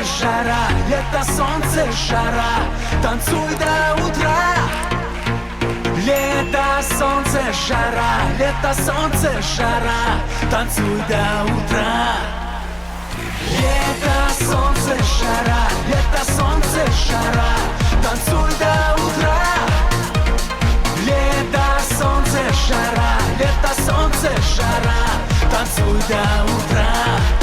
жара, лето, солнце, жара, танцуй до утра. Лето, солнце, жара, лето, солнце, жара, танцуй до утра. Лето, солнце, жара, лето, солнце, жара, танцуй до утра. Лето, солнце, жара, лето, солнце, жара, танцуй до утра.